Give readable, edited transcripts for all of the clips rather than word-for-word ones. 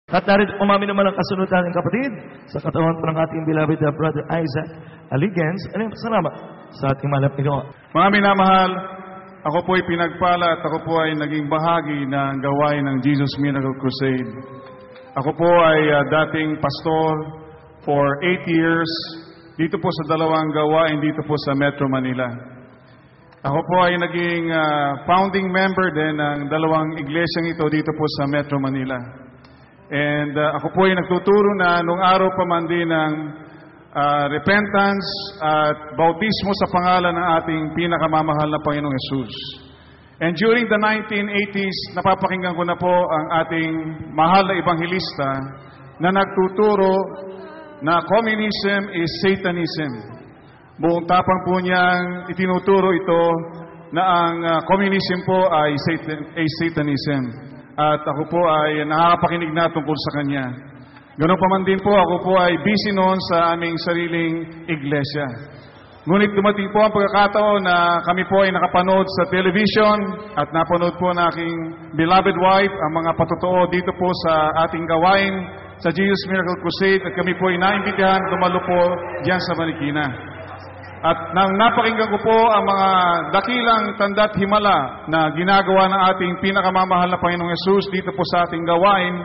At narito umamin naman ang kasunod nating kapatid sa katawan po ng ating beloved brother Isaac Aligens. Salamat sa ating malap Panginoon. Mga minamahal, ako po ay pinagpala at ako po ay naging bahagi ng gawain ng Jesus Miracle Crusade. Ako po ay dating pastor for 8 years dito po sa dalawang gawain dito po sa Metro Manila. Ako po ay naging founding member din ng dalawang iglesyang ito dito po sa Metro Manila. And ako po ay nagtuturo na nung araw pa man din ng repentance at bautismo sa pangalan ng ating pinakamamahal na Panginoong Yesus. And during the 1980s, napapakinggan ko na po ang ating mahal na ebanghelista na nagtuturo na communism is Satanism. Buong tapang po niyang itinuturo ito na ang communism po ay Satanism. At ako po ay nakakapakinig na tungkol sa Kanya. Ganun pa man din po, ako po ay busy noon sa aming sariling iglesia. Ngunit dumating po ang pagkakataon na kami po ay nakapanood sa television at napanood po ng aking beloved wife ang mga patotoo dito po sa ating gawain sa Jesus Miracle Crusade at kami po ay naimbitahan dumalo po diyan sa Marikina. At nang napakinggan ko po ang mga dakilang tanda't himala na ginagawa ng ating pinakamamahal na Panginoong Yesus dito po sa ating gawain,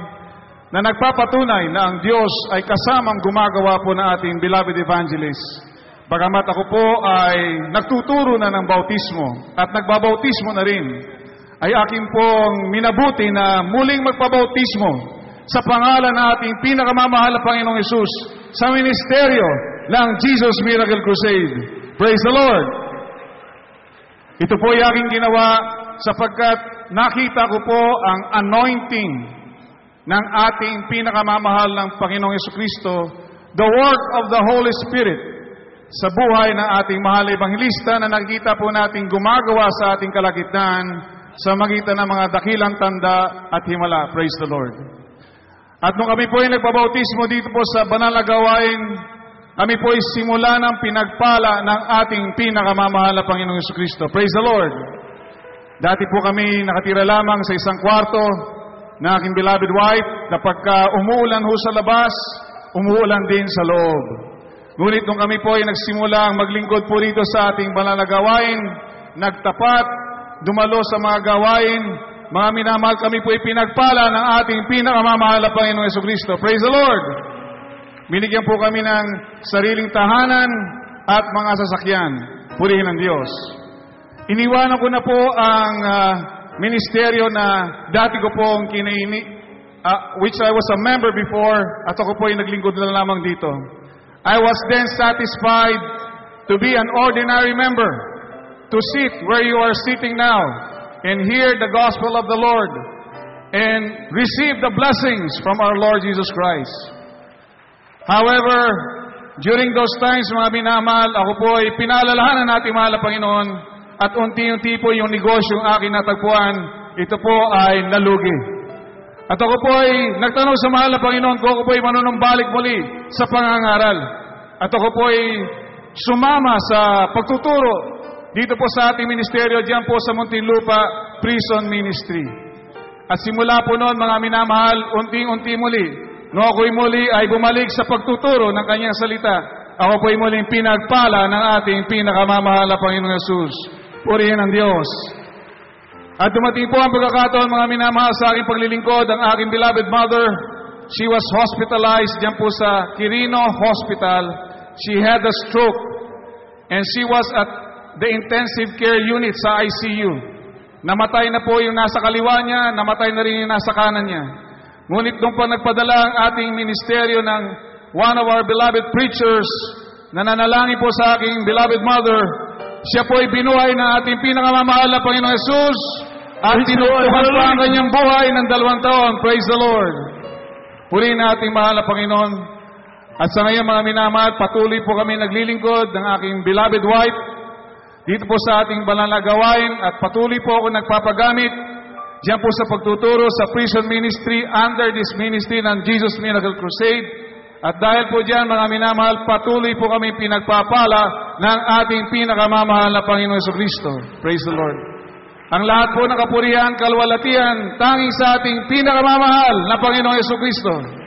na nagpapatunay na ang Diyos ay kasamang gumagawa po ng ating beloved evangelist. Bagamat ako po ay nagtuturo na ng bautismo at nagbabautismo na rin, ay aking pong minabuti na muling magpabautismo sa pangalan ng ating pinakamamahal na Panginoong Yesus sa ministeryo ng Jesus Miracle Crusade. Praise the Lord! Ito po ay aking ginawa sapagkat nakita ko po ang anointing ng ating pinakamamahal ng Panginoong Jesucristo, the work of the Holy Spirit sa buhay ng ating mahal na ebanghelista na nakikita po natin gumagawa sa ating kalagitnaan sa magitan ng mga dakilang tanda at himala. Praise the Lord! At nung kami po ay nagpabautismo dito po sa banal na gawain, kami po ay simula ng pinagpala ng ating pinakamamahal na Panginoong Jesucristo. Praise the Lord! Dati po kami nakatira lamang sa isang kwarto na aking beloved wife. Kapag umuulan ho sa labas, umuulan din sa loob. Ngunit nung kami po ay nagsimula ang maglingkod po rito sa ating banal na gawain, nagtapat, dumalo sa mga gawain, mga minamahal, kami po ay pinagpala ng ating pinakamamahal na Panginoong Jesucristo. Praise the Lord! Binigyan po kami ng sariling tahanan at mga sasakyan. Purihin ang Diyos. Iniwanan ko na po ang ministeryo na dati ko pong which I was a member before, at ako po ay naglingkod na lamang dito. I was then satisfied to be an ordinary member, to sit where you are sitting now, and hear the gospel of the Lord, and receive the blessings from our Lord Jesus Christ. However, during those times, mga minamahal, ako po ay pinaalalahanan natin, mahal na Panginoon, at unti-unti po yung negosyong aking natagpuan, ito po ay nalugi. At ako po ay nagtanong sa mahal na Panginoon ko, ako po ay manunumbalik muli sa pangangaral. At ako po ay sumama sa pagtuturo dito po sa ating ministeryo, diyan po sa Muntinlupa Prison Ministry. At simula po noon, mga minamahal, unti-unti muli, no ako'y muli ay bumalik sa pagtuturo ng kanyang salita, ako po'y muling pinagpala ng ating pinakamamahal na Panginoong Yesus. Purihin ang Diyos. At dumating po ang pagkakataon, mga minamahal, sa aking paglilingkod, ang aking beloved mother, she was hospitalized diyan po sa Quirino Hospital. She had a stroke and she was at the intensive care unit sa ICU. Namatay na po yung nasa kaliwa niya, namatay na rin yung nasa kanan niya. Ngunit nung pa nagpadala ang ating ministeryo ng one of our beloved preachers na nanalangin po sa aking beloved mother, siya po ay binuhay ng ating pinakamamahal na Panginoong Yesus at tinutuhan pa ang kanyang buhay ng 2 taon. Praise the Lord! Purihin na ating mahal na Panginoon. At sa ngayon, mga minamahal, patuloy po kami naglilingkod ng aking beloved wife dito po sa ating banal na gawain at patuloy po ako nagpapagamit diyan po sa pagtuturo sa prison ministry under this ministry ng Jesus Miracle Crusade. At dahil po diyan, mga minamahal, patuloy po kami pinagpapala ng ating pinakamamahal na Panginoong Jesucristo. Praise the Lord. ang lahat po ng kapurihan, kalwalatian, tanging sa ating pinakamamahal na Panginoong Yesukristo.